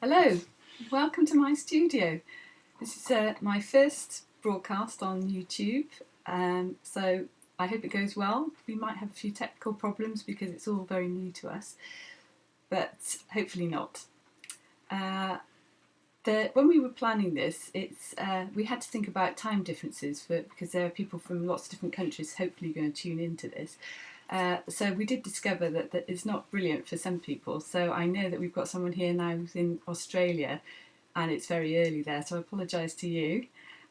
Hello, welcome to my studio. This is my first broadcast on YouTube, so I hope it goes well. We might have a few technical problems because it's all very new to us, but hopefully not. When we were planning this, we had to think about time differences because there are people from lots of different countries hopefully going to tune into this. So we did discover that it's not brilliant for some people. So I know that we've got someone here now who's in Australia and it's very early there, so I apologise to you.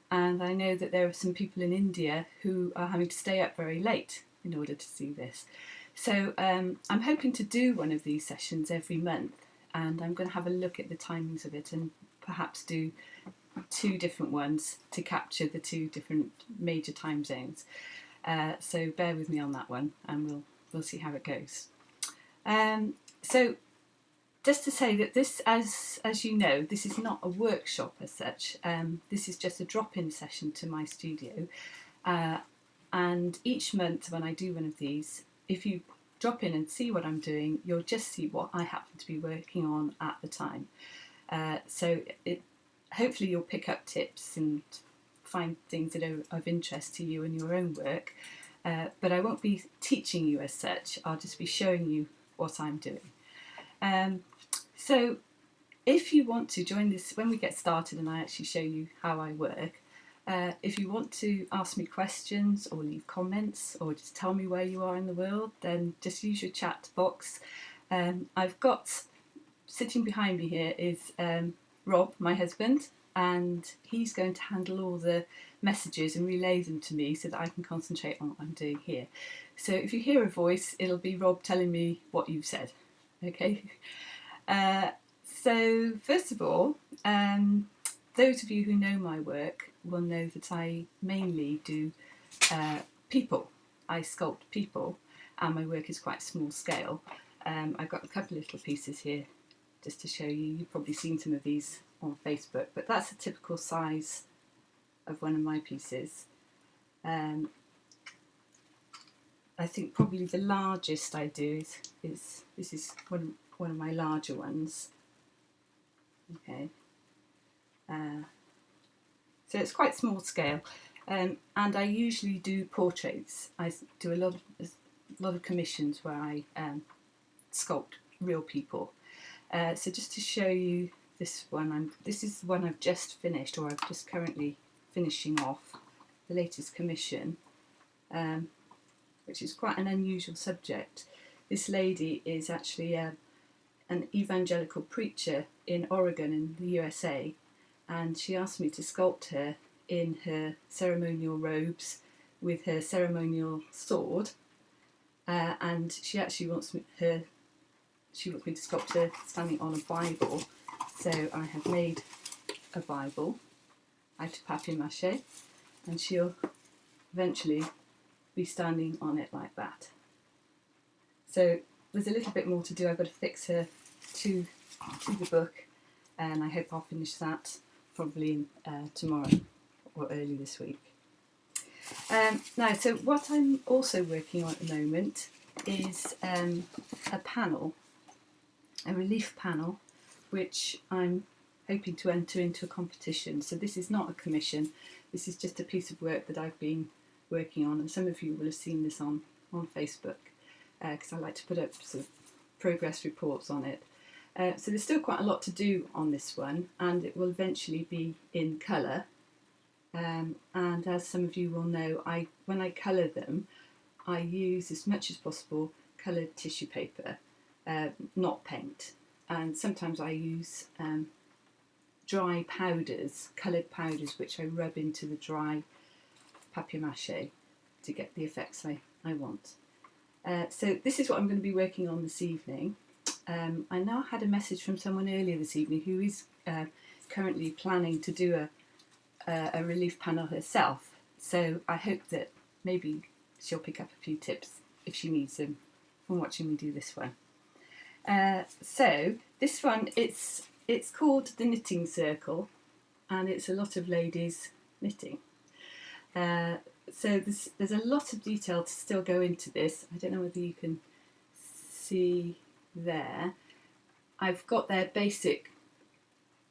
And I know that there are some people in India who are having to stay up very late in order to see this. So I'm hoping to do one of these sessions every month, and I'm going to have a look at the timings of it and perhaps do two different ones to capture the two different major time zones. So bear with me on that one, and we'll see how it goes. So just to say that this, as you know, this is not a workshop as such. This is just a drop-in session to my studio. And each month when I do one of these, if you drop in and see what I'm doing, you'll just see what I happen to be working on at the time. Hopefully you'll pick up tips and find things that are of interest to you in your own work, but I won't be teaching you as such. I'll just be showing you what I'm doing. So if you want to join this when we get started and I actually show you how I work, if you want to ask me questions or leave comments or just tell me where you are in the world, then just use your chat box. I've got, sitting behind me here is Rob, my husband, and he's going to handle all the messages and relay them to me so that I can concentrate on what I'm doing here. So if you hear a voice, it'll be Rob telling me what you've said. Okay. So first of all, those of you who know my work will know that I mainly do people. I sculpt people, and my work is quite small scale. I've got a couple of little pieces here just to show you. You've probably seen some of these on Facebook, but that's a typical size of one of my pieces. I think probably the largest I do is this is one of my larger ones. Okay, so it's quite small scale, and I usually do portraits. I do a lot of commissions where I sculpt real people. So just to show you this one, this is the one I've just finished, or I'm just currently finishing off, the latest commission, which is quite an unusual subject. This lady is actually an evangelical preacher in Oregon in the USA, and she asked me to sculpt her in her ceremonial robes with her ceremonial sword, and she actually wants me to sculpt her standing on a Bible. So I have made a Bible out of papier mâché, and she'll eventually be standing on it like that. So there's a little bit more to do. I've got to fix her to the book, and I hope I'll finish that probably tomorrow or early this week. Now, so what I'm also working on at the moment is a panel, a relief panel, which I'm hoping to enter into a competition. So this is not a commission, this is just a piece of work that I've been working on, and some of you will have seen this on Facebook, because I like to put up sort of progress reports on it. So there's still quite a lot to do on this one, and it will eventually be in colour. And as some of you will know, when I colour them, I use as much as possible coloured tissue paper, not paint. And sometimes I use dry powders, coloured powders, which I rub into the dry papier mâché to get the effects I want. So this is what I'm going to be working on this evening. I now had a message from someone earlier this evening who is currently planning to do a relief panel herself. So I hope that maybe she'll pick up a few tips if she needs them from watching me do this one. So this one, it's called the Knitting Circle, and it's a lot of ladies knitting. So there's a lot of detail to still go into this. I don't know whether you can see there. I've got their basic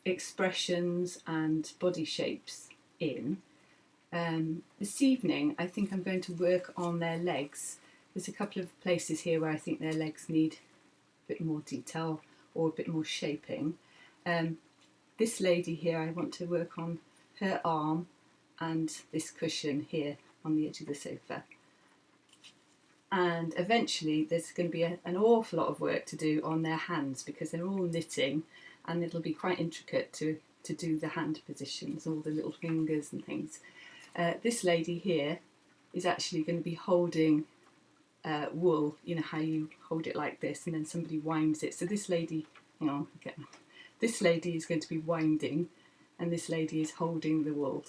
expressions and body shapes in. This evening I think I'm going to work on their legs. There's a couple of places here where I think their legs need a bit more detail or a bit more shaping. This lady here, I want to work on her arm and this cushion here on the edge of the sofa. And eventually there's going to be an awful lot of work to do on their hands because they're all knitting, and it'll be quite intricate to do the hand positions, all the little fingers and things. This lady here is actually going to be holding wool, you know how you hold it like this and then somebody winds it. So this lady, hang on, okay. This lady is going to be winding, and this lady is holding the wool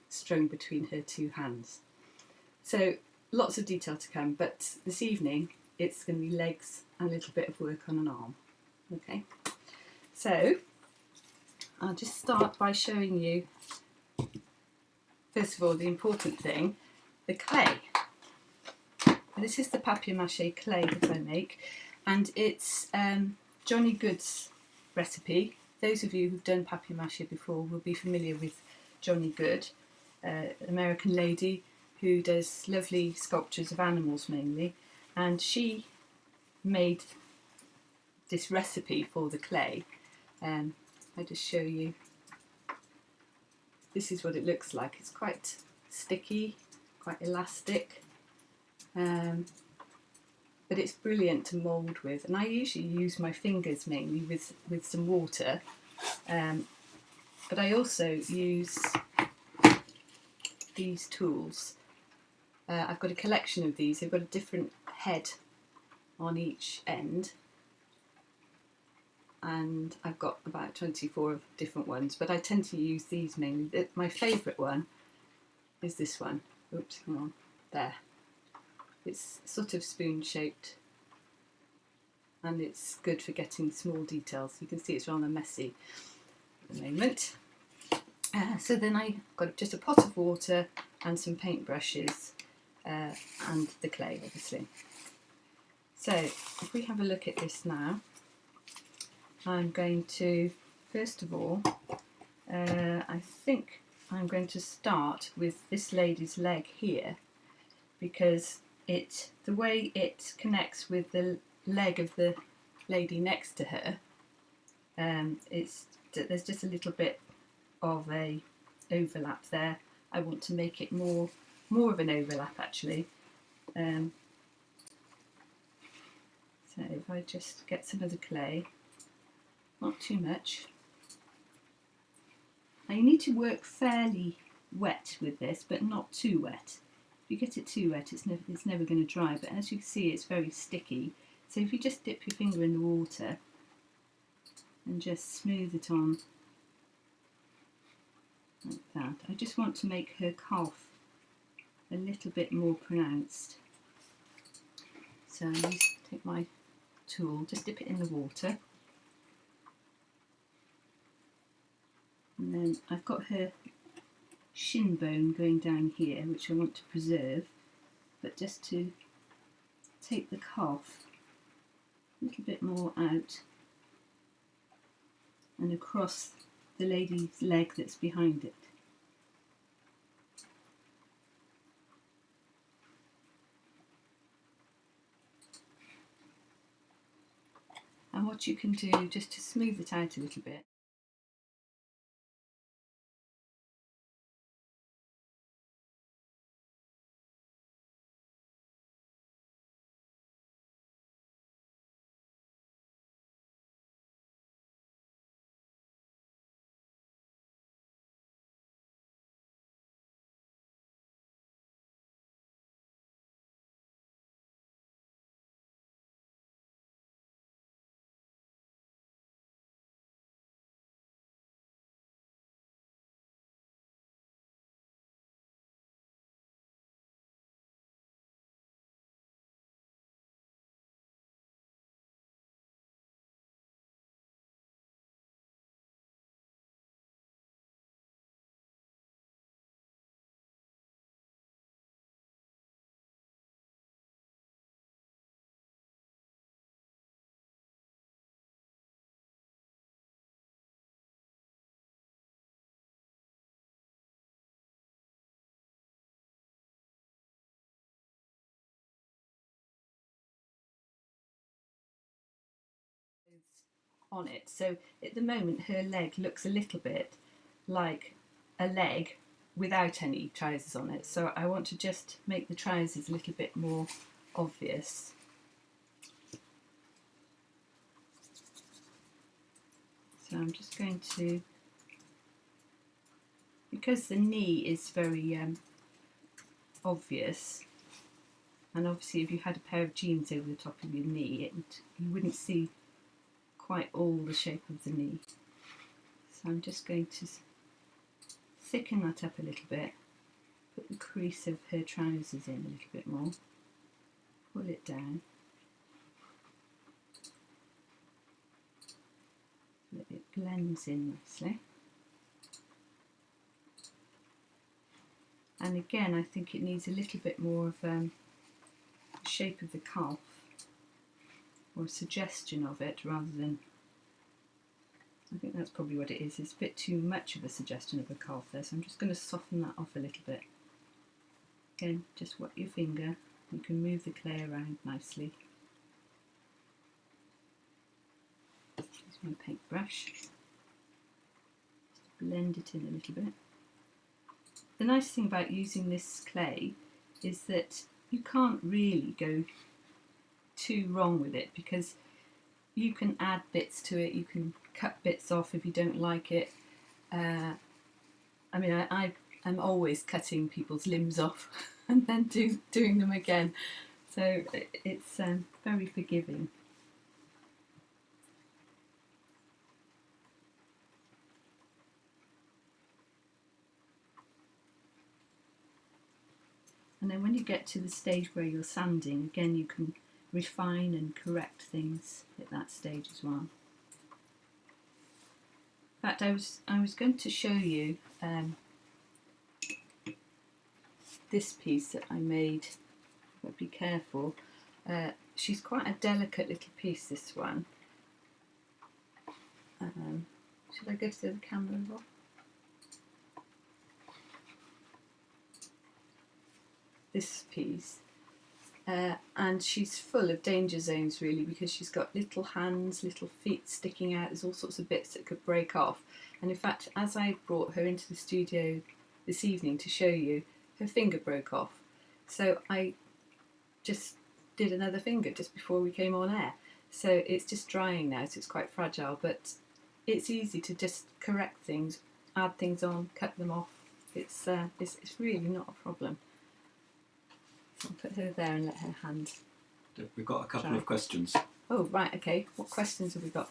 strung between her two hands. So lots of detail to come, but this evening it's going to be legs and a little bit of work on an arm. Okay, so I'll just start by showing you, first of all, the important thing, the clay. This is the papier-mâché clay that I make, and it's Johnny Good's recipe. Those of you who've done papier-mâché before will be familiar with Johnny Good, an American lady who does lovely sculptures of animals mainly, and she made this recipe for the clay. I just show you. This is what it looks like. It's quite sticky, quite elastic, but it's brilliant to mould with. And I usually use my fingers mainly with some water, but I also use these tools. I've got a collection of these. They've got a different head on each end, and I've got about 24 different ones, but I tend to use these mainly. My favourite one is this one. Oops, hang on, there. It's sort of spoon shaped, and it's good for getting small details. You can see it's rather messy at the moment. So then I got just a pot of water and some paint brushes and the clay, obviously. So if we have a look at this now, I'm going to, first of all, I think I'm going to start with this lady's leg here, because the way it connects with the leg of the lady next to her, there's just a little bit of a overlap there. I want to make it more of an overlap actually. So if I just get some of the clay, not too much. Now you need to work fairly wet with this, but not too wet. If you get it too wet, it's never going to dry, but as you can see it's very sticky. So if you just dip your finger in the water and just smooth it on like that. I just want to make her calf a little bit more pronounced. So I just take my tool, just dip it in the water, and then I've got her shin bone going down here, which I want to preserve, but just to take the calf a little bit more out and across the lady's leg that's behind it. And what you can do, just to smooth it out a little bit, on it. So at the moment her leg looks a little bit like a leg without any trousers on it. So I want to just make the trousers a little bit more obvious. So I'm just going to, because the knee is very obvious, and obviously if you had a pair of jeans over the top of your knee, you wouldn't see quite all the shape of the knee. So I'm just going to thicken that up a little bit, put the crease of her trousers in a little bit more, pull it down, so that it blends in nicely. And again, I think it needs a little bit more of the shape of the calf, or a suggestion of it, rather than, I think that's probably what it is. It's a bit too much of a suggestion of a calf there, so I'm just going to soften that off a little bit. Again, just wet your finger, you can move the clay around nicely. Use my paintbrush, just blend it in a little bit. The nice thing about using this clay is that you can't really go too wrong with it, because you can add bits to it, you can cut bits off if you don't like it. I mean, I'm always cutting people's limbs off and then doing them again, so it's very forgiving. And then when you get to the stage where you're sanding, again you can refine and correct things at that stage as well. In fact, I was going to show you this piece that I made, but be careful. She's quite a delicate little piece, this one. Should I go to the camera as well? This piece, and she's full of danger zones really, because she's got little hands, little feet sticking out. There's all sorts of bits that could break off, and in fact, as I brought her into the studio this evening to show you, her finger broke off, so I just did another finger just before we came on air. So it's just drying now, so it's quite fragile, but it's easy to just correct things, add things on, cut them off. It's really not a problem. I'll put her there and let her hand. We've got a couple of questions. Oh, right, okay. What questions have we got?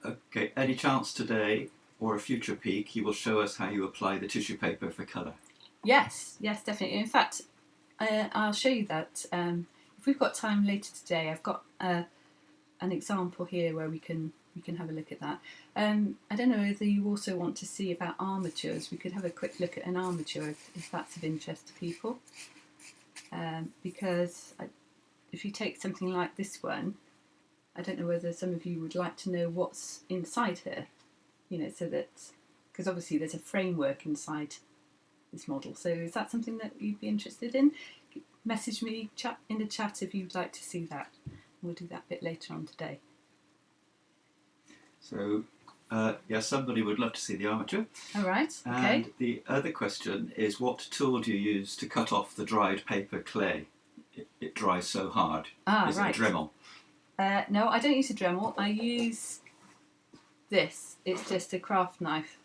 Okay, any chance today or a future peek you will show us how you apply the tissue paper for colour? Yes, definitely. In fact, I'll show you that. If we've got time later today, I've got an example here where we can have a look at that. I don't know whether you also want to see about armatures. We could have a quick look at an armature if that's of interest to people. Because if you take something like this one, I don't know whether some of you would like to know what's inside her, you know, so that, because obviously there's a framework inside this model. So is that something that you'd be interested in? Message me in the chat if you'd like to see that. We'll do that a bit later on today. So, yeah, somebody would love to see the armature. All right, okay. And the other question is, what tool do you use to cut off the dried paper clay? It dries so hard. Is it a Dremel? No, I don't use a Dremel. I use this. It's just a craft knife.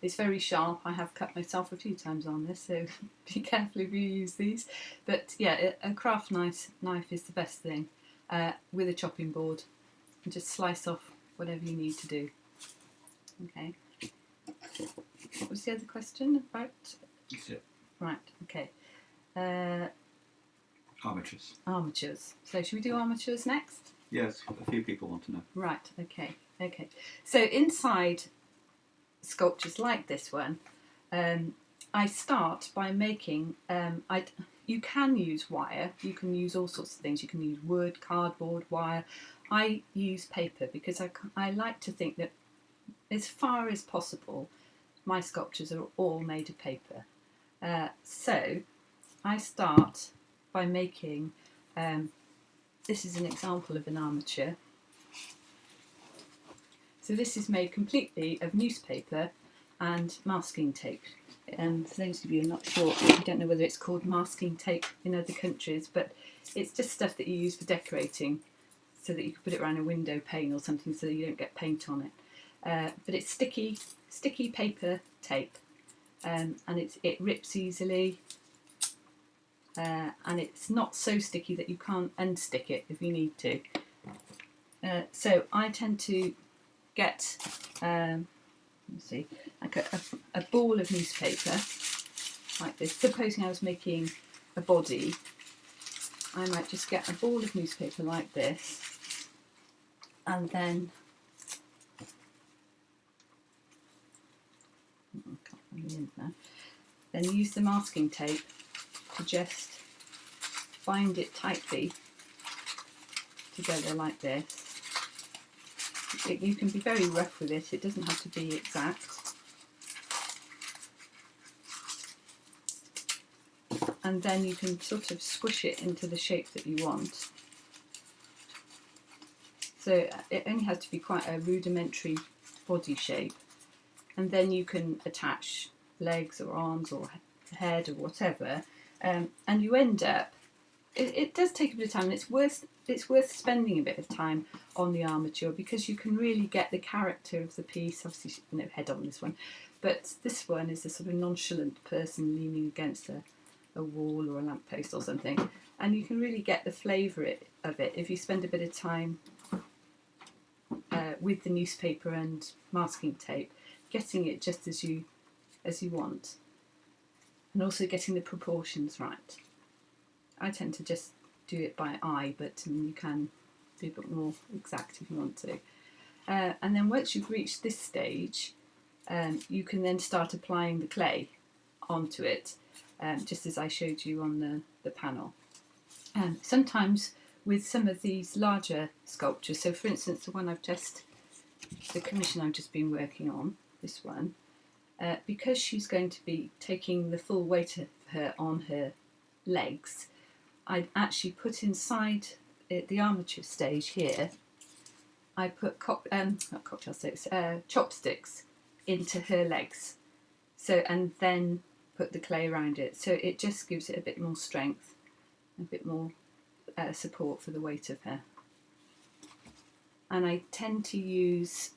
It's very sharp. I have cut myself a few times on this, so be careful if you use these. But yeah, a craft knife is the best thing, with a chopping board, and just slice off whatever you need to do. Okay. What was the other question about? That's it. Right, okay. Armatures. Armatures. So should we do armatures next? Yes, a few people want to know. Right, okay. So inside sculptures like this one, I start by making, you can use wire, you can use all sorts of things, you can use wood, cardboard, wire. I use paper because I like to think that as far as possible my sculptures are all made of paper. So I start by making, this is an example of an armature. So this is made completely of newspaper and masking tape. For those of you who are not sure, I don't know whether it's called masking tape in other countries, but it's just stuff that you use for decorating so that you can put it around a window pane or something so that you don't get paint on it. But it's sticky paper tape, and it rips easily, and it's not so sticky that you can't unstick it if you need to. So I tend to get let's see, like a ball of newspaper like this. Supposing I was making a body, I might just get a ball of newspaper like this, and then then use the masking tape to just bind it tightly together like this. You can be very rough with it, it doesn't have to be exact. And then you can sort of squish it into the shape that you want. So it only has to be quite a rudimentary body shape. And then you can attach legs or arms or head or whatever. And you end up, it does take a bit of time, and it's worth spending a bit of time on the armature because you can really get the character of the piece. Obviously, no head on this one, but this one is a sort of nonchalant person leaning against a wall or a lamppost or something, and you can really get the flavour of it if you spend a bit of time with the newspaper and masking tape, getting it just as you want, and also getting the proportions right. I tend to just do it by eye, but you can be a bit more exact if you want to. And then once you've reached this stage, you can then start applying the clay onto it, just as I showed you on the panel. Sometimes with some of these larger sculptures, so for instance the commission I've just been working on, this one, because she's going to be taking the full weight of her on her legs, I'd actually put inside the armature stage here, I put not cocktail sticks, chopsticks into her legs, so, and then put the clay around it, so it just gives it a bit more strength, a bit more support for the weight of her. And I tend to use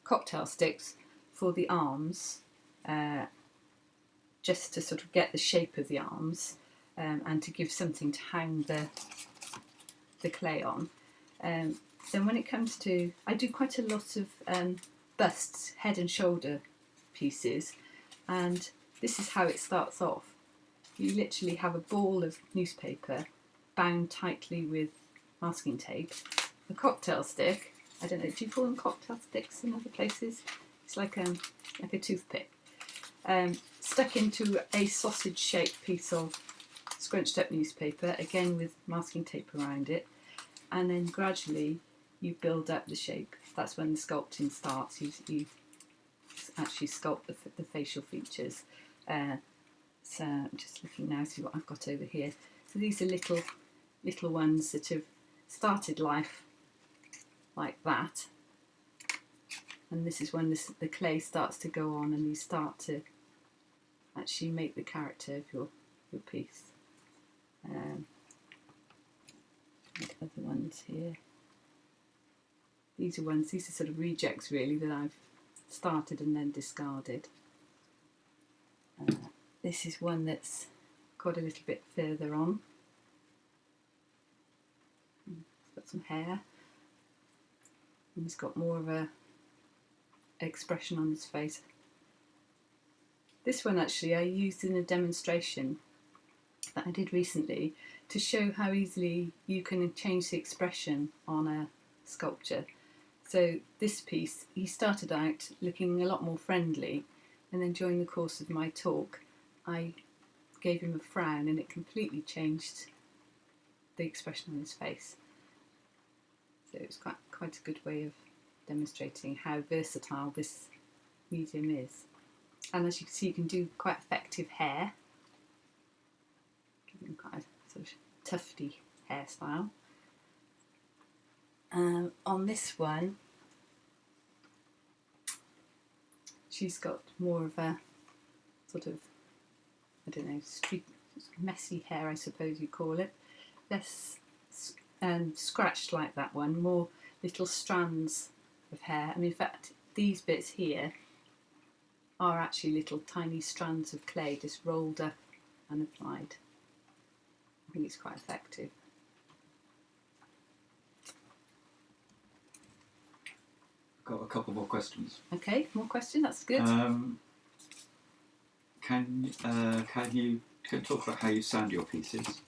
cocktail sticks for the arms, just to sort of get the shape of the arms, and to give something to hang the clay on. Then when it comes to, I do quite a lot of busts, head and shoulder pieces, and this is how it starts off. You literally have a ball of newspaper bound tightly with masking tape, a cocktail stick, I don't know, do you call them cocktail sticks in other places? It's like a toothpick, stuck into a sausage shaped piece of scrunched up newspaper, again with masking tape around it, and then gradually you build up the shape. That's when the sculpting starts. You actually sculpt the facial features. So I'm just looking now to see what I've got over here. So these are little ones that have started life like that, and this is when the clay starts to go on and you start to actually make the character of your piece. Other ones here. These are sort of rejects really that I've started and then discarded. This is one that's got a little bit further on. It's got some hair. And he's got more of a expression on his face. This one actually I used in a demonstration that I did recently to show how easily you can change the expression on a sculpture. So this piece, he started out looking a lot more friendly, and then during the course of my talk I gave him a frown and it completely changed the expression on his face. So it was quite a good way of demonstrating how versatile this medium is. And as you can see, you can do quite effective hair, giving quite a sort of tufty hairstyle. On this one she's got more of a sort of, I don't know, messy hair, I suppose you call it. Less scratched like that one, more little strands of hair. I mean, in fact, these bits here are actually little tiny strands of clay just rolled up and applied. I think it's quite effective. Got a couple more questions. Okay, more questions. That's good. Can you talk about how you sand your pieces?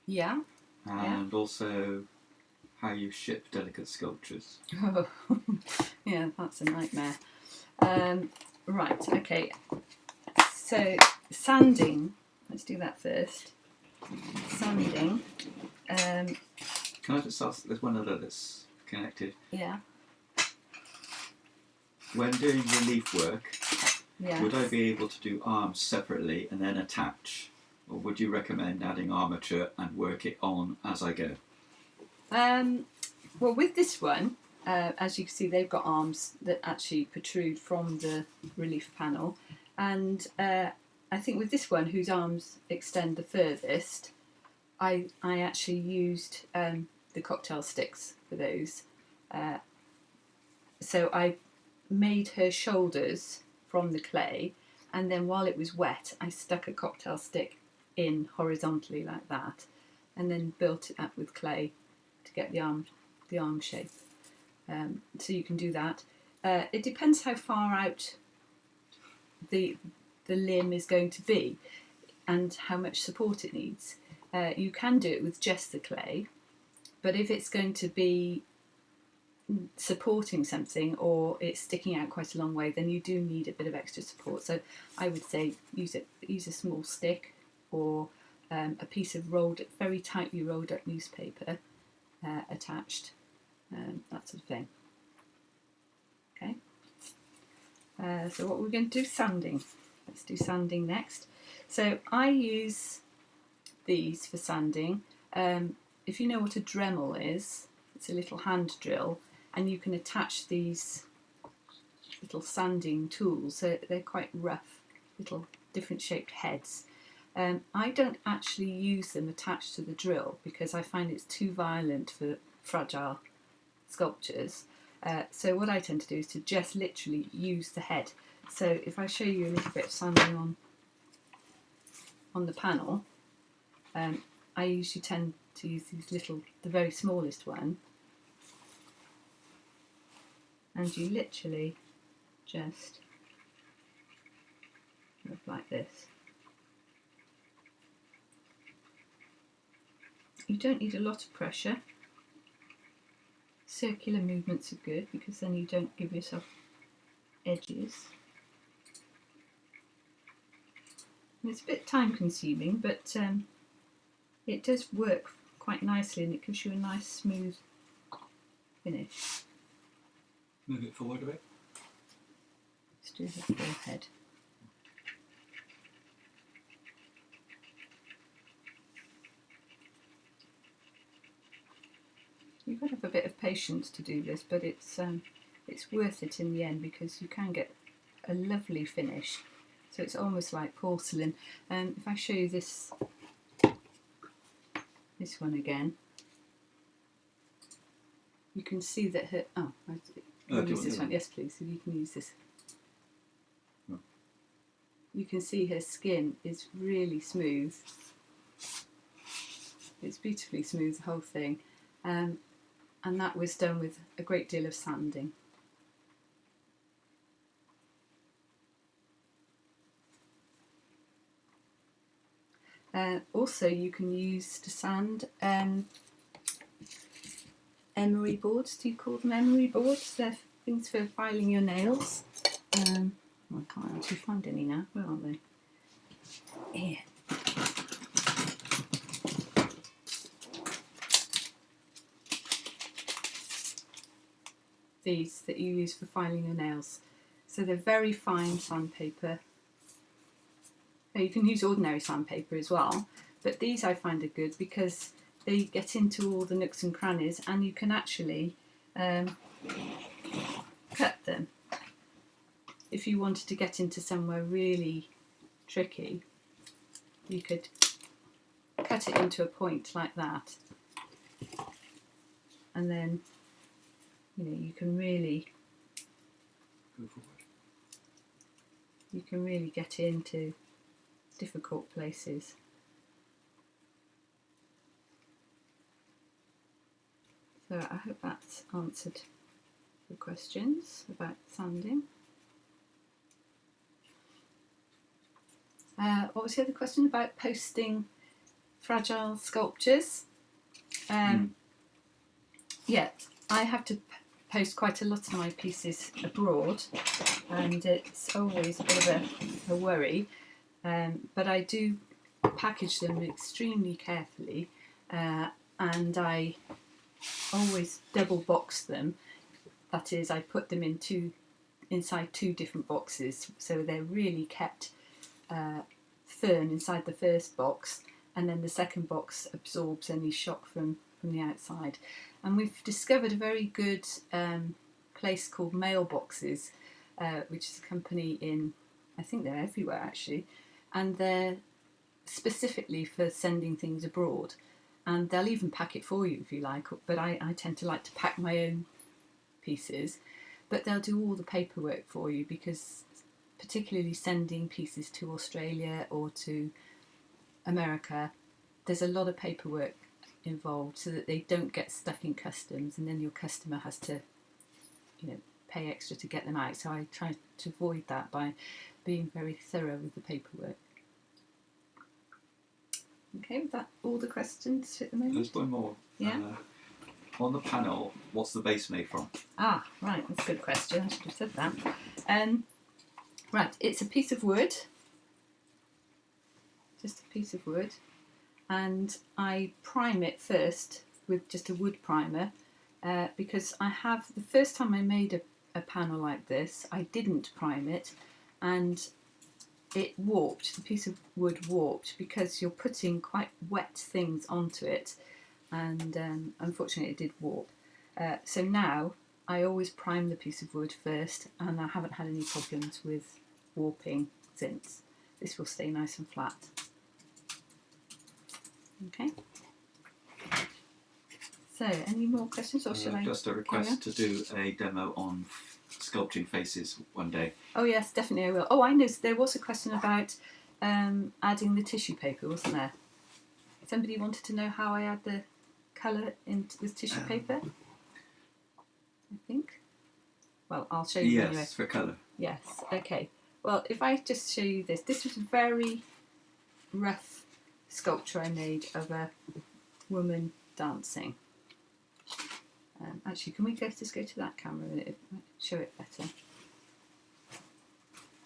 Yeah. And also how you ship delicate sculptures. Oh, yeah, that's a nightmare. Right, okay. So sanding. Let's do that first. Sanding. Can I just ask? There's one other that's connected. Yeah. When doing relief work, Yeah. would I be able to do arms separately and then attach, or would you recommend adding armature and work it on as I go? Well, with this one, as you can see, they've got arms that actually protrude from the relief panel, and I think with this one, whose arms extend the furthest, I actually used the cocktail sticks for those. So I made her shoulders from the clay, and then while it was wet, I stuck a cocktail stick in horizontally like that, and then built it up with clay to get the arm shape. So you can do that. It depends how far out the limb is going to be and how much support it needs. You can do it with just the clay, but if it's going to be supporting something or it's sticking out quite a long way, then you do need a bit of extra support. So I would say use a small stick or a piece of very tightly rolled up newspaper attached, that sort of thing. Okay. So what we're going to do, sanding. Let's do sanding next. So I use these for sanding. If you know what a Dremel is, it's a little hand drill, and you can attach these little sanding tools. So they're quite rough, little different shaped heads. I don't actually use them attached to the drill because I find it's too violent for fragile sculptures. So what I tend to do is to just literally use the head. So if I show you a little bit of sanding on the panel, I usually tend to use the very smallest one, and you literally just look like this. You don't need a lot of pressure. Circular movements are good because then you don't give yourself edges. And it's a bit time consuming, but it does work quite nicely and it gives you a nice smooth finish. Move it forward a bit. Let's do the forehead. You've got to have a bit of patience to do this, but it's worth it in the end because you can get a lovely finish. So it's almost like porcelain. If I show you this one again, you can see that her. Oh, I'll use this one. Yes, please. If you can use this. Oh. You can see her skin is really smooth. It's beautifully smooth, the whole thing. And that was done with a great deal of sanding. Also, you can use to sand emery boards. Do you call them emery boards? They're things for filing your nails. I can't actually find any now. Where are they? Here. These that you use for filing your nails. So they're very fine sandpaper. You can use ordinary sandpaper as well, but these I find are good because they get into all the nooks and crannies and you can actually cut them. if you wanted to get into somewhere really tricky, you could cut it into a point like that, and then you can really get into difficult places. So I hope that's answered the questions about sanding. What was the other question about posting fragile sculptures? Yeah, I have to post quite a lot of my pieces abroad, and it's always a bit of a worry, but I do package them extremely carefully, and I always double box them. That is, I put them inside two different boxes, so they're really kept firm inside the first box, and then the second box absorbs any shock from the outside. And we've discovered a very good place called Mailboxes, which is a company in, I think they're everywhere actually, and they're specifically for sending things abroad, and they'll even pack it for you if you like, but I tend to like to pack my own pieces, but they'll do all the paperwork for you, because particularly sending pieces to Australia or to America, there's a lot of paperwork involved, so that they don't get stuck in customs, and then your customer has to pay extra to get them out. So I try to avoid that by being very thorough with the paperwork. Okay, was that all the questions at the moment? There's one more. Yeah. On the panel, what's the base made from? Ah, right, that's a good question. I should have said that. Right, it's a piece of wood. Just a piece of wood. And I prime it first with just a wood primer, because the first time I made a panel like this, I didn't prime it, and it warped. The piece of wood warped because you're putting quite wet things onto it, and unfortunately it did warp. So now I always prime the piece of wood first, and I haven't had any problems with warping since. This will stay nice and flat. Okay. So, any more questions, or should I? Just a request to do a demo on sculpting faces one day. Oh yes, definitely I will. Oh, I know, there was a question about adding the tissue paper, wasn't there? Somebody wanted to know how I add the colour into this tissue paper, I think. Well, I'll show you anyway. Yes, for colour. Yes, okay. Well, if I just show you this. This was a very rough sculpture I made of a woman dancing. Actually, can we just go to that camera and it might show it better?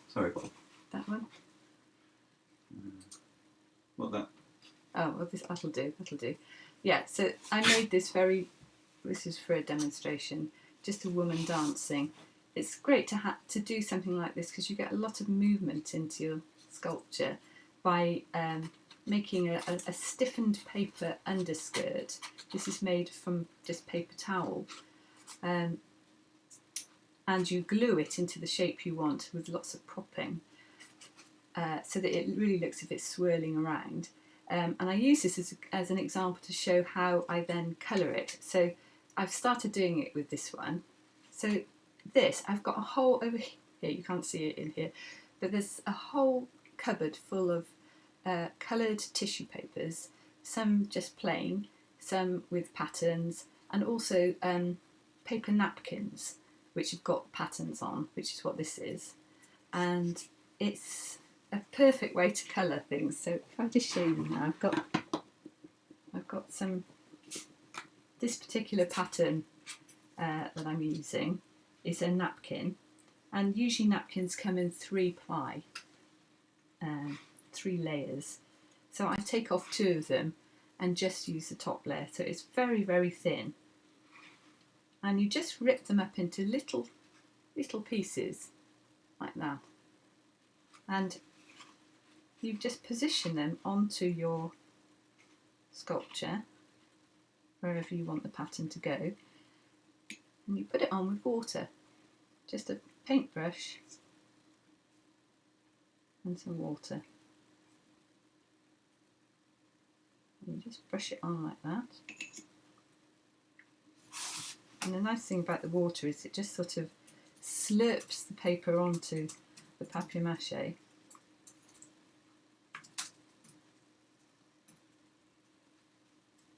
Sorry. That one? What that? Oh, well, that'll do. Yeah, so I made this this is for a demonstration, just a woman dancing. It's great to do something like this, because you get a lot of movement into your sculpture by making a stiffened paper underskirt. This is made from just paper towel, and you glue it into the shape you want with lots of propping, so that it really looks as if it's swirling around. And I use this as an example to show how I then colour it. So I've started doing it with this one. So this, I've got a whole over here, you can't see it in here, but there's a whole cupboard full of coloured tissue papers, some just plain, some with patterns, and also paper napkins which have got patterns on, which is what this is. And it's a perfect way to colour things. So if I just show you now, I've got this particular pattern that I'm using is a napkin, and usually napkins come in 3-ply, 3 layers. So I take off 2 of them and just use the top layer, so it's very, very thin. And you just rip them up into little pieces like that, and you just position them onto your sculpture wherever you want the pattern to go, and you put it on with water, just a paintbrush, and some water. And you just brush it on like that. And the nice thing about the water is it just sort of slurps the paper onto the papier-mâché.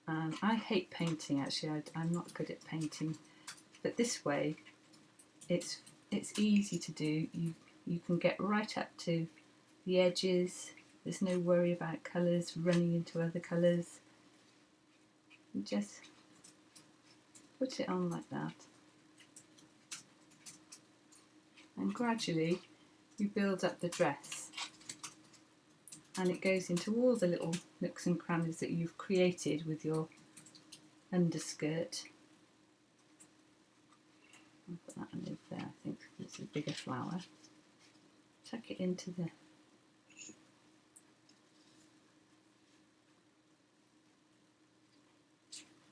And I hate painting, actually. I'm not good at painting, but this way it's easy to do. You can get right up to the edges. There's no worry about colours running into other colours. You just put it on like that, and gradually you build up the dress, and it goes into all the little nooks and crannies that you've created with your underskirt. I'll put that one over there, I think it's a bigger flower. Tuck it into the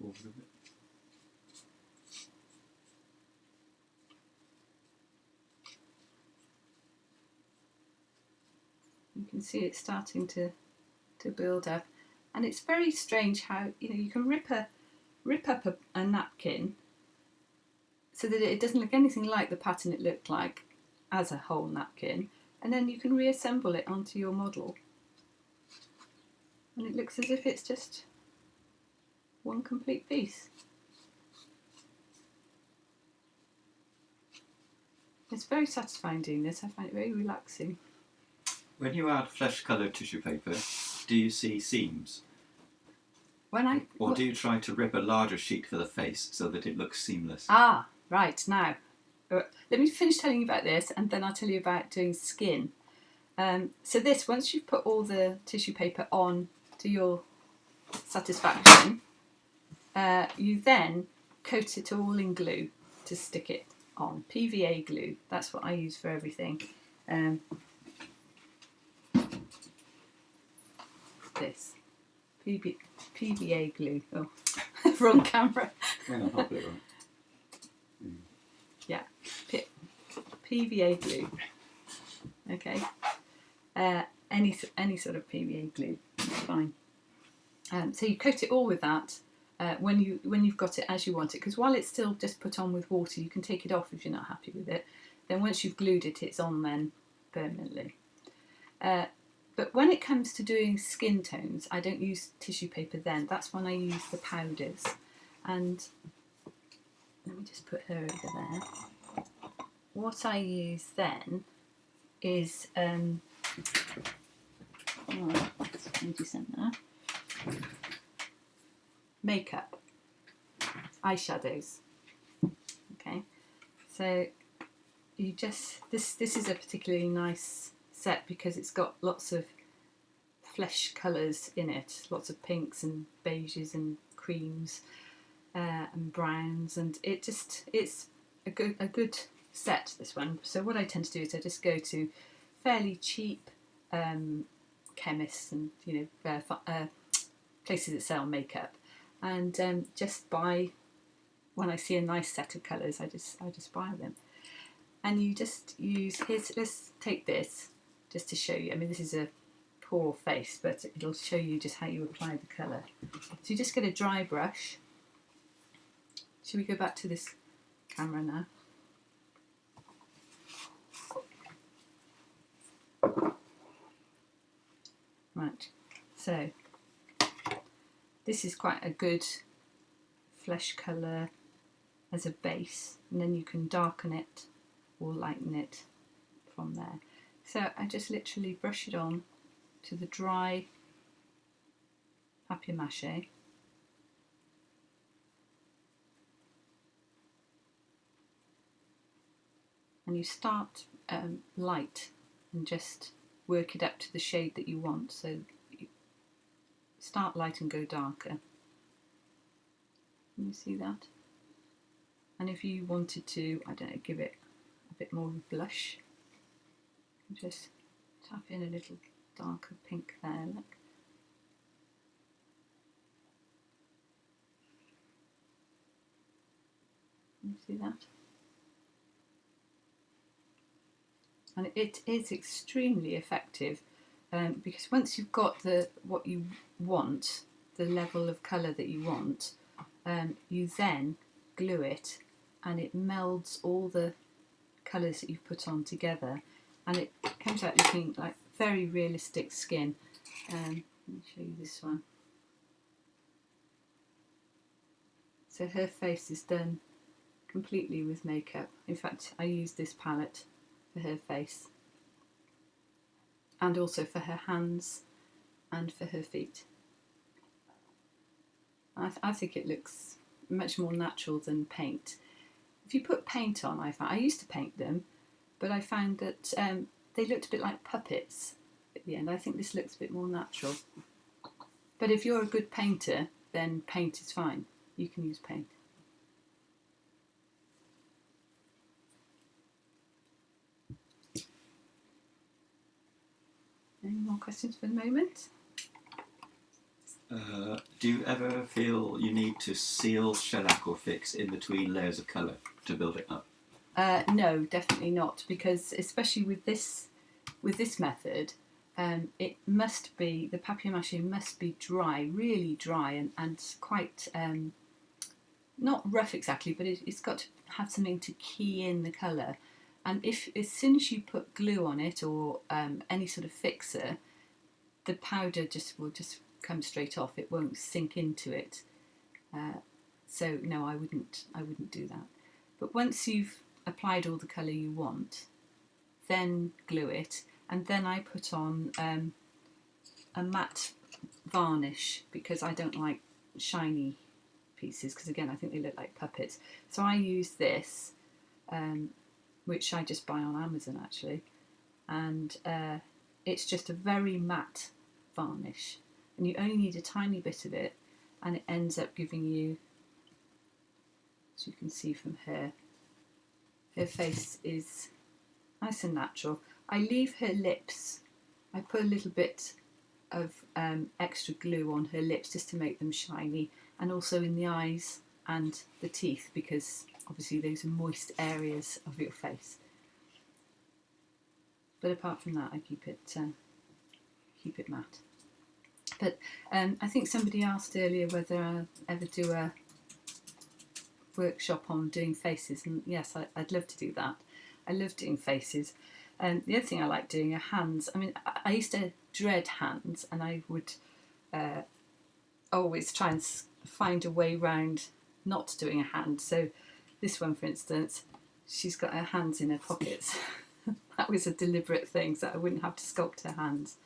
Over a bit. You can see it starting to build up, and it's very strange how you can rip up a napkin so that it doesn't look anything like the pattern it looked like as a whole napkin, and then you can reassemble it onto your model, and it looks as if it's just one complete piece. It's very satisfying doing this. I find it very relaxing. When you add flesh-coloured tissue paper, do you see seams? Or do you try to rip a larger sheet for the face so that it looks seamless? Ah, right, now. Let me finish telling you about this, and then I'll tell you about doing skin. So this, once you've put all the tissue paper on to your satisfaction, you then coat it all in glue to stick it on. PVA glue, that's what I use for everything. This PVA glue. Oh, wrong camera. Hang on, I'll put it right. Yeah, PVA glue. Okay, any sort of PVA glue, is fine. So you coat it all with that when you've got it as you want it, because while it's still just put on with water, you can take it off if you're not happy with it. Then once you've glued it, it's on then permanently. But when it comes to doing skin tones, I don't use tissue paper then. That's when I use the powders. And let me just put her over there. What I use then is makeup, eyeshadows. Okay, so you just this is a particularly nice set because it's got lots of flesh colours in it, lots of pinks and beiges and creams and browns, and it's a good set, this one. So what I tend to do is I just go to fairly cheap chemists and places that sell makeup, and just buy, when I see a nice set of colours, I just buy them. And you just use let's take this just to show you. I mean, this is a poor face, but it'll show you just how you apply the colour. So you just get a dry brush. Should we go back to this camera now? Right, so this is quite a good flesh colour as a base, and then you can darken it or lighten it from there. So I just literally brush it on to the dry papier-mâché. And you start light and just work it up to the shade that you want. So you start light and go darker. Can you see that? And if you wanted to, I don't know, give it a bit more of a blush, just tap in a little darker pink there, look. Can you see that? and it is extremely effective, because once you've got what you want, the level of colour that you want, you then glue it, and it melds all the colours that you've put on together, and it comes out looking like very realistic skin. Let me show you this one. So her face is done completely with makeup. In fact, I used this palette for her face, and also for her hands and for her feet. I think it looks much more natural than paint. If you put paint on, I used to paint them, but I found that they looked a bit like puppets at the end. I think this looks a bit more natural. But if you're a good painter, then paint is fine. You can use paint. Any more questions for the moment? Do you ever feel you need to seal, shellac or fix in between layers of colour to build it up? No, definitely not, because especially with this method, it must be, the papier-mâché must be dry, really dry, and quite, not rough exactly, but it's got to have something to key in the colour. And as soon as you put glue on it, or any sort of fixer, the powder will just come straight off. It won't sink into it. So no, I wouldn't do that. But once you've applied all the colour you want, then glue it, and then I put on a matte varnish, because I don't like shiny pieces, because again I think they look like puppets. So I use this, which I just buy on Amazon actually, and it's just a very matte varnish, and you only need a tiny bit of it, and it ends up giving you, as you can see from her face is nice and natural. I leave her lips, I put a little bit of extra glue on her lips just to make them shiny, and also in the eyes and the teeth, because obviously those are moist areas of your face. But apart from that, I keep it matte. But I think somebody asked earlier whether I ever do a workshop on doing faces, and yes, I'd love to do that. I love doing faces. The other thing I like doing are hands. I mean, I used to dread hands, and I would always try and find a way round not doing a hand. So this one, for instance, she's got her hands in her pockets. That was a deliberate thing, so I wouldn't have to sculpt her hands.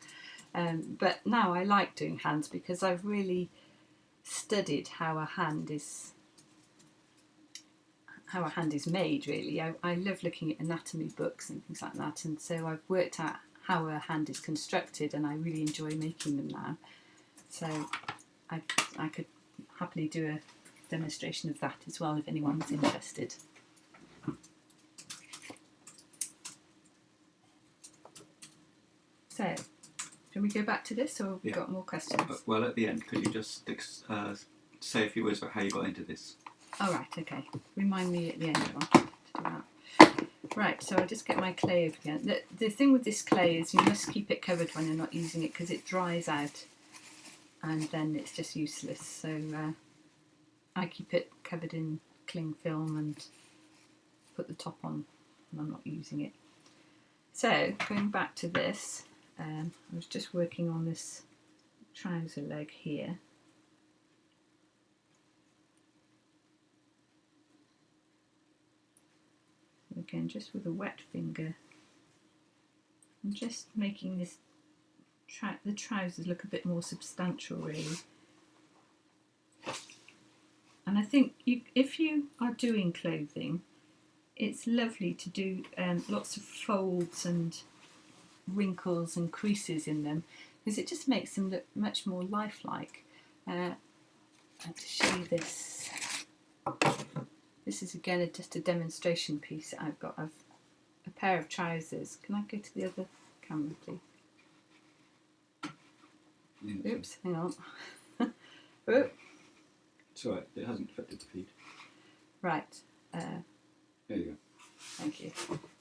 But now I like doing hands, because I've really studied how a hand is made, really. I love looking at anatomy books and things like that, and so I've worked out how a hand is constructed, and I really enjoy making them now. So I could happily do a demonstration of that as well if anyone's interested. So, can we go back to this, or have we got more questions? Well, at the end, could you just say a few words about how you got into this? Oh, right, okay. Remind me at the end to do that. Right, so I'll just get my clay over again. The thing with this clay is you must keep it covered when you're not using it, because it dries out and then it's just useless. So I keep it covered in cling film and put the top on when I'm not using it. So, going back to this, I was just working on this trouser leg here. Again, just with a wet finger, I'm just making this the trousers look a bit more substantial, really. And I think if you are doing clothing, it's lovely to do lots of folds and wrinkles and creases in them, because it just makes them look much more lifelike. I'll have to show you this. This is again just a demonstration piece that I've got of a pair of trousers. Can I go to the other camera, please? Yeah, oops, hang on. Oh. It's alright, it hasn't affected the feed. Right. There you go. Thank you.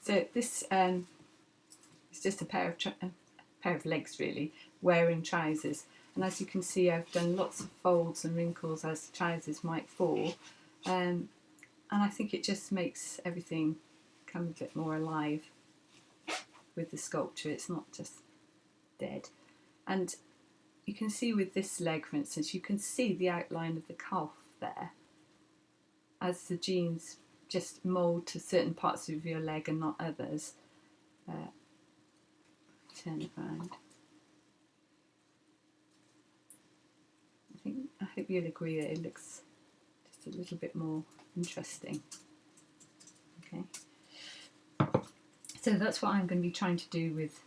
So this It's just a pair of legs really, wearing trousers. And as you can see, I've done lots of folds and wrinkles as the trousers might fall. And I think it just makes everything come a bit more alive with the sculpture. It's not just dead. And you can see with this leg, for instance, you can see the outline of the calf there, as the jeans just mould to certain parts of your leg and not others. Turn it around. I hope you'll agree that it looks just a little bit more interesting. Okay, so that's what I'm going to be trying to do with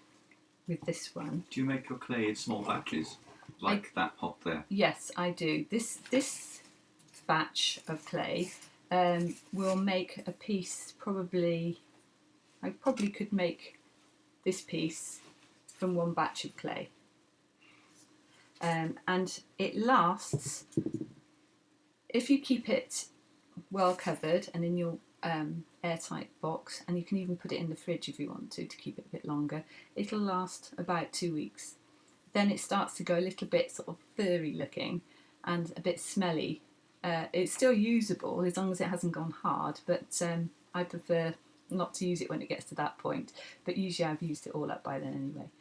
this one. Do you make your clay in small batches, like that pot there? Yes, I do. This batch of clay will make a piece. I probably could make this piece from one batch of clay. And it lasts, if you keep it well covered and in your airtight box, and you can even put it in the fridge if you want to keep it a bit longer, it'll last about 2 weeks. Then it starts to go a little bit sort of furry looking and a bit smelly. It's still usable as long as it hasn't gone hard, but I prefer not to use it when it gets to that point, but usually I've used it all up by then anyway.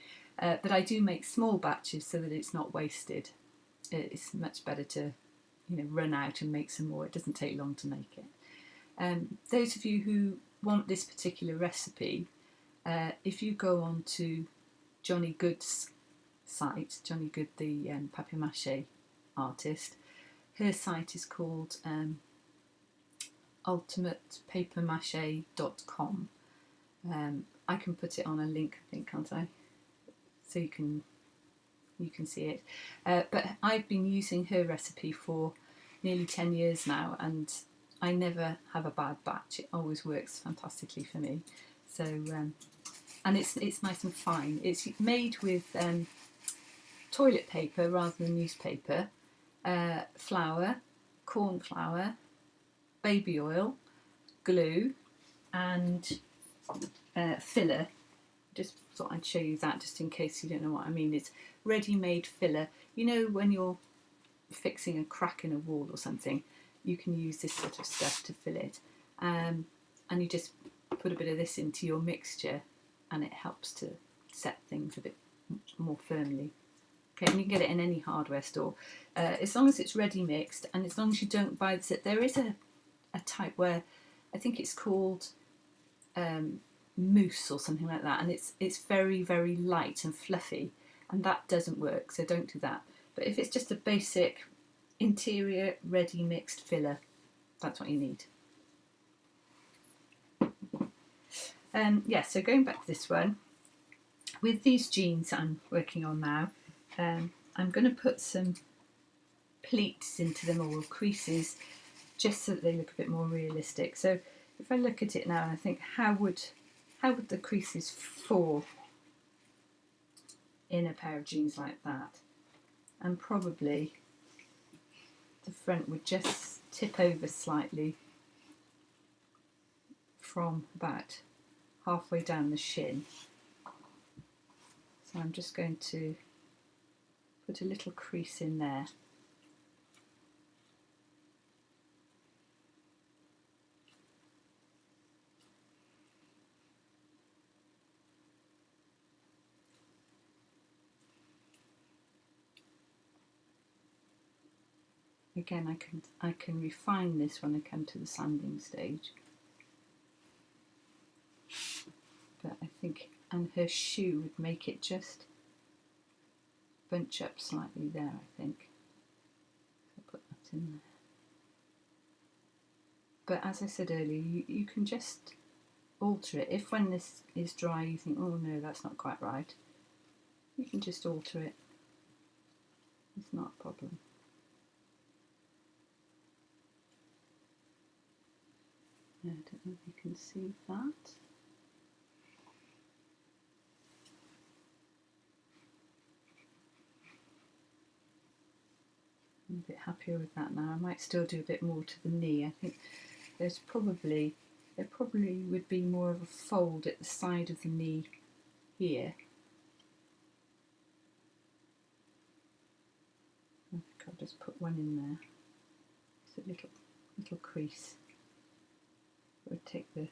But I do make small batches so that it's not wasted. It's much better to, run out and make some more. It doesn't take long to make it. Those of you who want this particular recipe, if you go on to Johnny Good's site, Johnny Good, the papier-mâché artist, her site is called ultimatepapermache.com. I can put it on a link, I think, can't I? So you can see it. But I've been using her recipe for nearly 10 years now, and I never have a bad batch. It always works fantastically for me. So and it's nice and fine. It's made with toilet paper rather than newspaper, flour, corn flour, baby oil, glue, and filler. Just thought I'd show you that just in case you don't know what I mean. It's ready-made filler. You know, when you're fixing a crack in a wall or something, you can use this sort of stuff to fill it. And you just put a bit of this into your mixture and it helps to set things a bit more firmly. Okay, and you can get it in any hardware store. As long as it's ready mixed, and as long as you don't buy this. There is a type where I think it's called mousse or something like that, and it's very, very light and fluffy, and that doesn't work, so don't do that. But if it's just a basic interior ready mixed filler, that's what you need. So going back to this one, with these jeans I'm working on now, I'm going to put some pleats into them, or creases, just so that they look a bit more realistic. So if I look at it now and I think, how would the creases fall in a pair of jeans like that? And probably the front would just tip over slightly from about halfway down the shin. So I'm just going to put a little crease in there. Again, I can refine this when I come to the sanding stage. But I think, and her shoe would make it just bunch up slightly there, I think. So I'll put that in there. But as I said earlier, you can just alter it. If when this is dry you think, oh no, that's not quite right, you can just alter it. It's not a problem. I don't know if you can see that. I'm a bit happier with that now. I might still do a bit more to the knee. I think there probably would be more of a fold at the side of the knee here. I think I'll just put one in there. It's a little crease. I would take the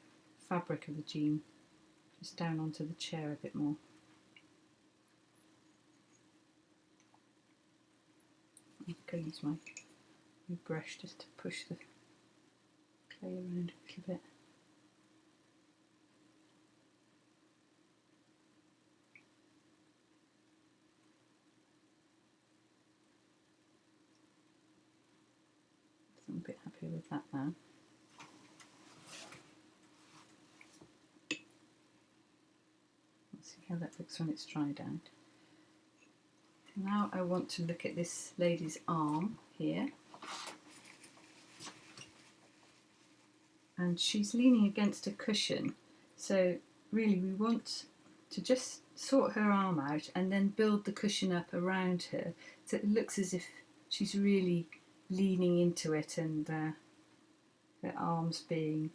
fabric of the jean just down onto the chair a bit more. I'm going to use my brush just to push the clay around a little bit. So I'm a bit happier with that now. Let's see how that looks when it's dried out. Now I want to look at this lady's arm here. And she's leaning against a cushion, so really we want to just sort her arm out and then build the cushion up around her so it looks as if she's really leaning into it, and her arms being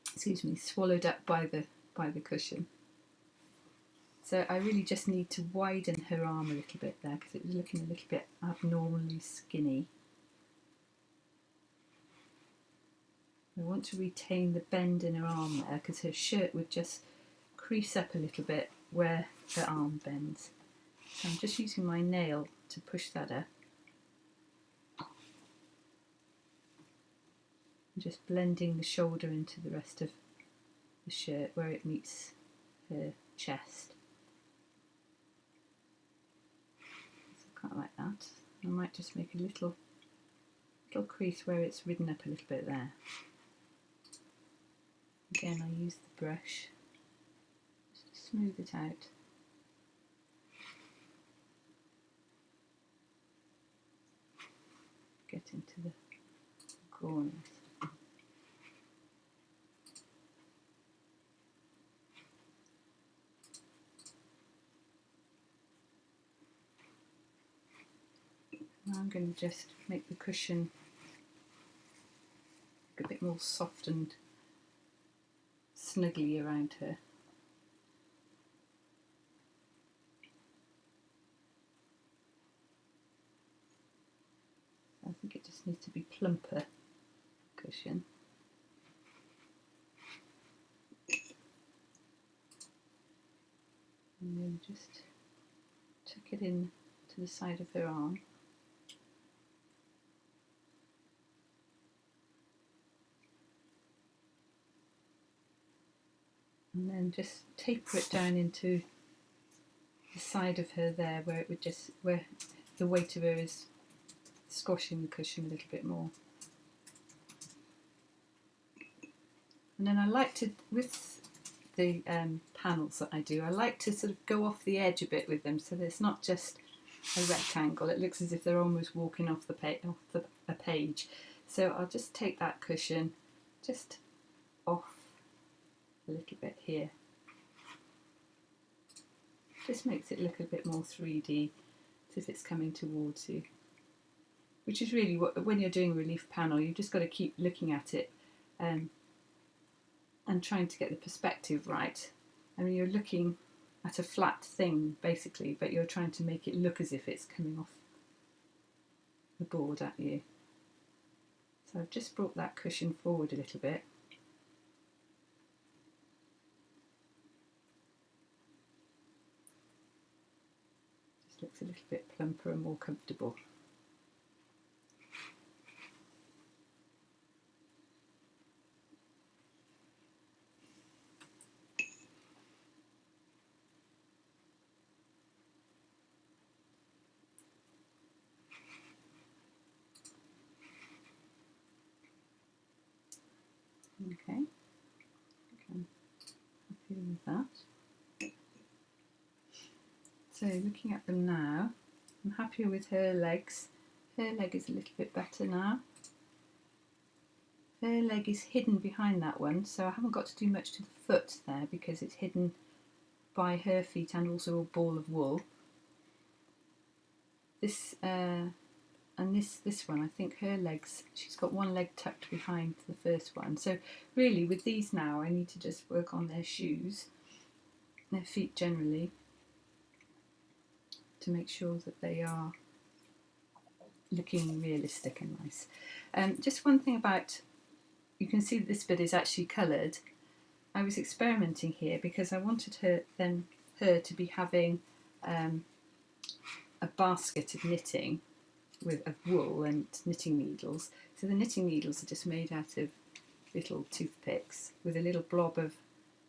excuse me, swallowed up by the cushion. So I really just need to widen her arm a little bit there because it was looking a little bit abnormally skinny. I want to retain the bend in her arm there because her shirt would just crease up a little bit where her arm bends. So I'm just using my nail to push that up. I'm just blending the shoulder into the rest of the shirt where it meets her chest. So kind of like that. I might just make a little crease where it's ridden up a little bit there. Again, I use the brush just to smooth it out. Get into the corners. Now I'm going to just make the cushion a bit more soft and snuggly around her. I think it just needs to be plumper cushion. And then just tuck it in to the side of her arm. And then just taper it down into the side of her there where it would just, where the weight of her is squashing the cushion a little bit more. And then I like to, with the panels that I do, I like to sort of go off the edge a bit with them so that it's not just a rectangle. It looks as if they're almost walking off a page. So I'll just take that cushion just off a little bit here. Just makes it look a bit more 3D, as if it's coming towards you. Which is really what, when you're doing a relief panel, you've just got to keep looking at it and trying to get the perspective right. I mean, you're looking at a flat thing basically, but you're trying to make it look as if it's coming off the board at you. So I've just brought that cushion forward a little bit. Just looks a little bit plumper and more comfortable. Okay, I'm happy with that. So looking at them now, I'm happier with her legs. Her leg is a little bit better now. Her leg is hidden behind that one, so I haven't got to do much to the foot there because it's hidden by her feet and also a ball of wool. This and this one, I think her legs, she's got one leg tucked behind the first one. So really with these now I need to just work on their shoes. their feet generally to make sure that they are looking realistic and nice. Just one thing about, you can see that this bit is actually coloured. I was experimenting here because I wanted her to be having a basket of knitting of wool and knitting needles. So the knitting needles are just made out of little toothpicks with a little blob of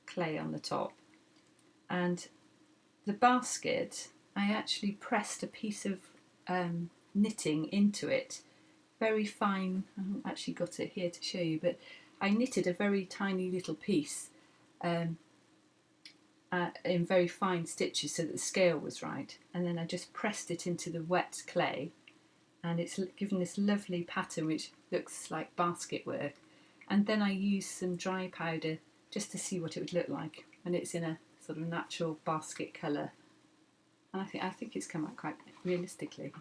clay on the top. And the basket, I actually pressed a piece of knitting into it, very fine. I haven't actually got it here to show you, but I knitted a very tiny little piece in very fine stitches so that the scale was right, and then I just pressed it into the wet clay, and it's given this lovely pattern which looks like basket work. And then I used some dry powder just to see what it would look like, and it's in a sort of natural basket colour, and I think it's come out quite realistically.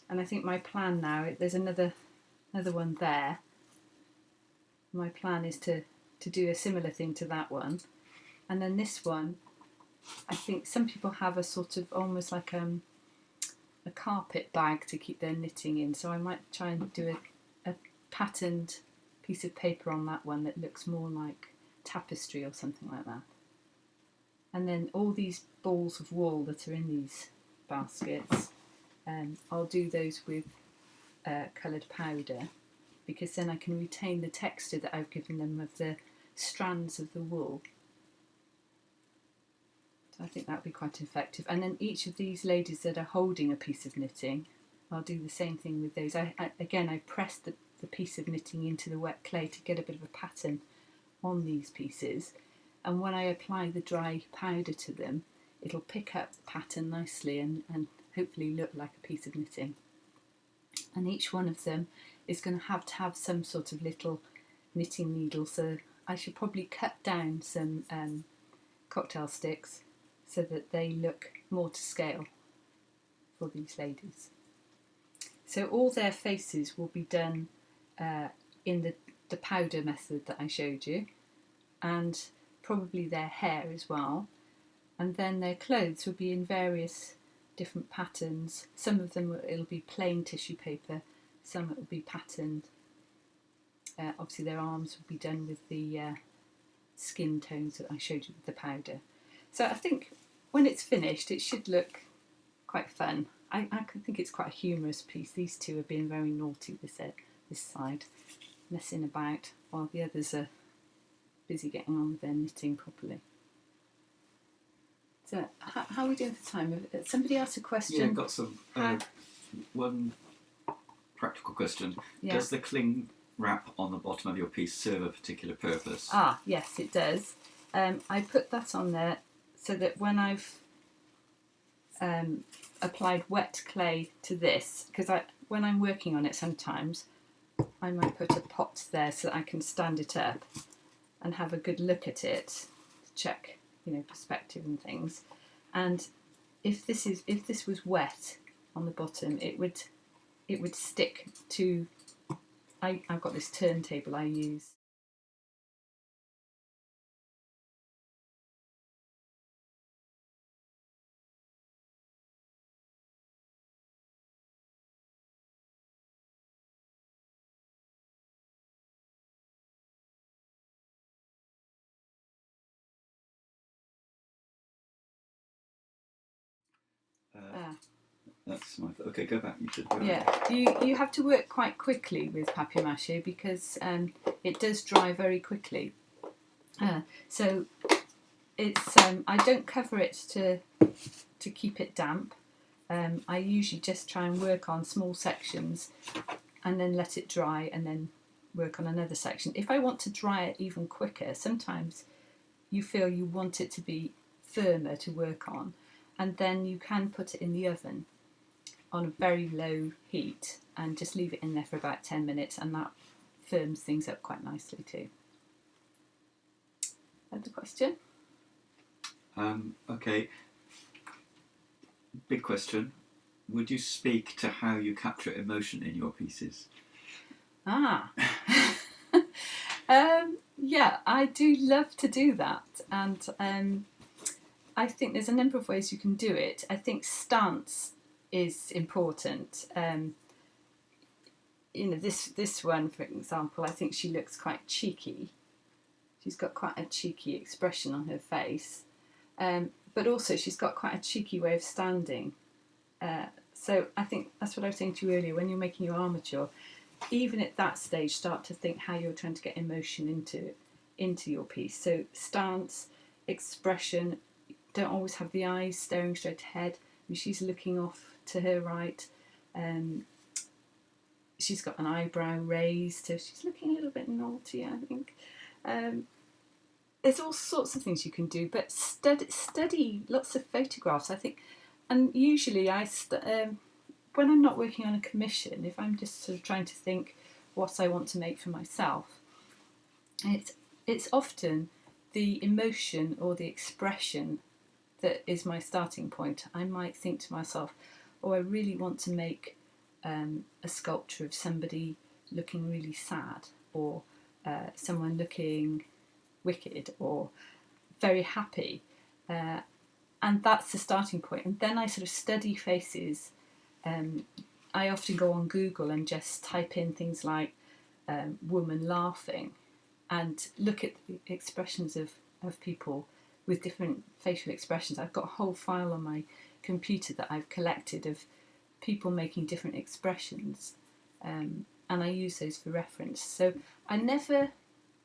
And I think my plan now, there's another one there. My plan is to do a similar thing to that one. And then this one, I think some people have a sort of almost like a carpet bag to keep their knitting in. So I might try and do a patterned piece of paper on that one that looks more like tapestry or something like that. And then all these balls of wool that are in these baskets, I'll do those with coloured powder, because then I can retain the texture that I've given them of the strands of the wool. So I think that would be quite effective. And then each of these ladies that are holding a piece of knitting, I'll do the same thing with those. Again, I pressed the piece of knitting into the wet clay to get a bit of a pattern on these pieces. And when I apply the dry powder to them, it'll pick up the pattern nicely and hopefully look like a piece of knitting. And each one of them is going to have some sort of little knitting needle, so I should probably cut down some cocktail sticks so that they look more to scale for these ladies. So all their faces will be done in the powder method that I showed you, and probably their hair as well. And then their clothes will be in various different patterns. Some of them it'll be plain tissue paper, some it will be patterned. Obviously their arms will be done with the skin tones that I showed you with the powder. So I think when it's finished it should look quite fun. I think it's quite a humorous piece. These two are being very naughty this side, messing about, while the others are busy getting on with their knitting properly. So how are we doing for time? Somebody asked a question. Yeah, got some. One practical question. Yeah. Does the cling wrap on the bottom of your piece serve a particular purpose? Ah, yes, it does. I put that on there so that when I've applied wet clay to this, because when I'm working on it sometimes, I might put a pot there so that I can stand it up and have a good look at it to check, perspective and things. And if this was wet on the bottom, it would stick to. I've got this turntable I use. That's my. Okay, go back. You should go. Yeah, you have to work quite quickly with papier mâché because it does dry very quickly. So it's I don't cover it to keep it damp. I usually just try and work on small sections and then let it dry and then work on another section. If I want to dry it even quicker, sometimes you feel you want it to be firmer to work on, and then you can put it in the oven on a very low heat and just leave it in there for about 10 minutes, and that firms things up quite nicely too. Another question? Okay. Big question. Would you speak to how you capture emotion in your pieces? Yeah, I do love to do that, and I think there's a number of ways you can do it. I think stance is important. This one, for example, I think she looks quite cheeky. She's got quite a cheeky expression on her face, but also she's got quite a cheeky way of standing. So I think that's what I was saying to you earlier. When you're making your armature, even at that stage, start to think how you're trying to get emotion into your piece. So stance, expression. Don't always have the eyes staring straight ahead. She's looking off to her right. She's got an eyebrow raised, so she's looking a little bit naughty, I think. There's all sorts of things you can do, but study lots of photographs, I think. And usually when I'm not working on a commission, if I'm just sort of trying to think what I want to make for myself, it's often the emotion or the expression that is my starting point. I might think to myself, oh, I really want to make a sculpture of somebody looking really sad, or someone looking wicked or very happy. And that's the starting point. And then I sort of study faces. I often go on Google and just type in things like woman laughing and look at the expressions of people with different facial expressions. I've got a whole file on my computer that I've collected of people making different expressions, and I use those for reference. So I never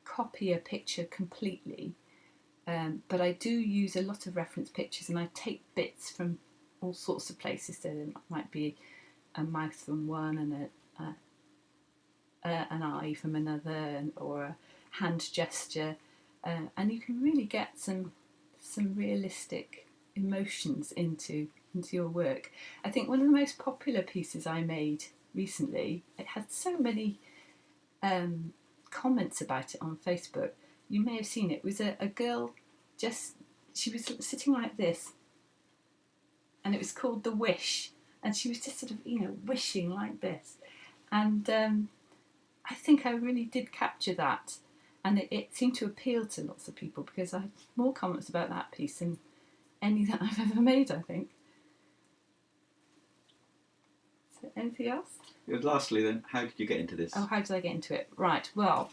copy a picture completely, but I do use a lot of reference pictures, and I take bits from all sorts of places. So there might be a mouth from one and an eye from another, or a hand gesture, and you can really get some realistic emotions into your work. I think one of the most popular pieces I made recently, it had so many comments about it on Facebook. You may have seen it. It was a girl, she was sitting like this, and it was called The Wish, and she was just sort of wishing like this, and I think I really did capture that, and it seemed to appeal to lots of people, because I had more comments about that piece than any that I've ever made, I think. So anything else? Lastly then, how did you get into this? Oh, how did I get into it? Right, well,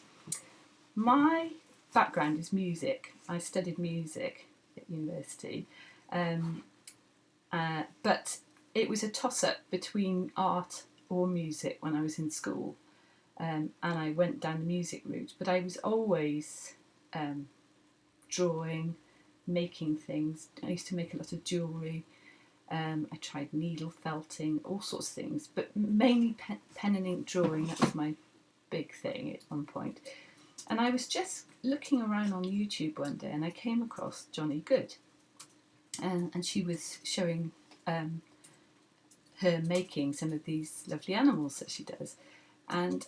my background is music. I studied music at university, but it was a toss-up between art or music when I was in school, and I went down the music route. But I was always drawing, making things. I used to make a lot of jewellery. I tried needle felting, all sorts of things, but mainly pen and ink drawing. That was my big thing at one point. And I was just looking around on YouTube one day, and I came across Johnny Good, and she was showing her making some of these lovely animals that she does, and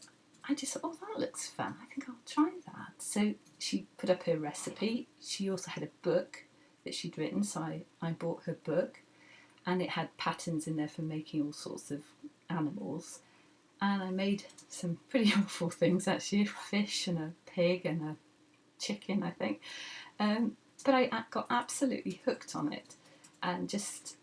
I just thought, oh, that looks fun. I think I'll try that. So she put up her recipe. She also had a book that she'd written, so I bought her book, and it had patterns in there for making all sorts of animals. And I made some pretty awful things, actually, a fish and a pig and a chicken, I think. But I got absolutely hooked on it, and just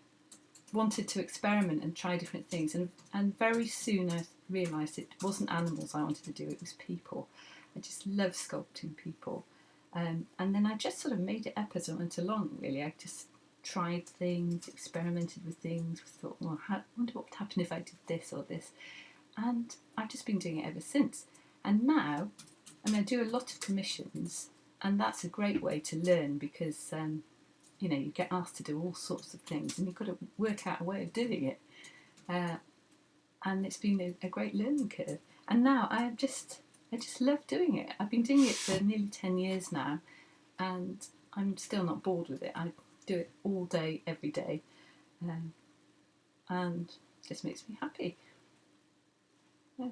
wanted to experiment and try different things. And very soon I realised it wasn't animals I wanted to do, it was people. I just love sculpting people. And then I just sort of made it up as I went along, really. I just tried things, experimented with things, thought, well, I wonder what would happen if I did this or this. And I've just been doing it ever since. And now, I do a lot of commissions, and that's a great way to learn, because you get asked to do all sorts of things, and you've got to work out a way of doing it. And it's been a great learning curve. And now I just love doing it. I've been doing it for nearly 10 years now, and I'm still not bored with it. I do it all day, every day, and it just makes me happy. Yeah.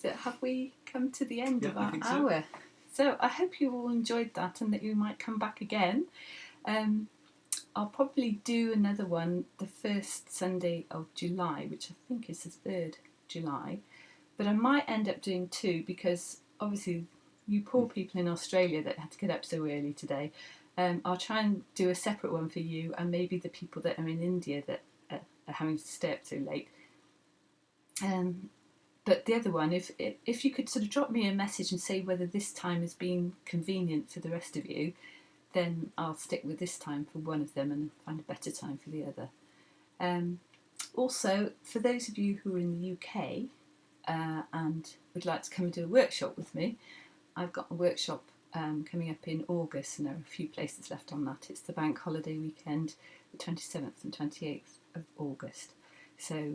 So have we come to the end of our hour? So I hope you all enjoyed that, and that you might come back again. I'll probably do another one the first Sunday of July, which I think is the 3rd July. But I might end up doing 2, because obviously you poor people in Australia that had to get up so early today, I'll try and do a separate one for you and maybe the people that are in India that are having to stay up so late. But the other one, if you could sort of drop me a message and say whether this time has been convenient for the rest of you, then I'll stick with this time for one of them and find a better time for the other. Also, for those of you who are in the UK and would like to come and do a workshop with me, I've got a workshop coming up in August, and there are a few places left on that. It's the bank holiday weekend, the 27th and 28th of August. So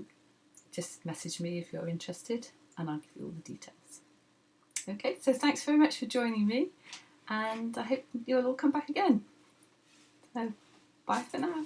just message me if you're interested and I'll give you all the details. Okay, so thanks very much for joining me, and I hope you'll all come back again. So bye for now.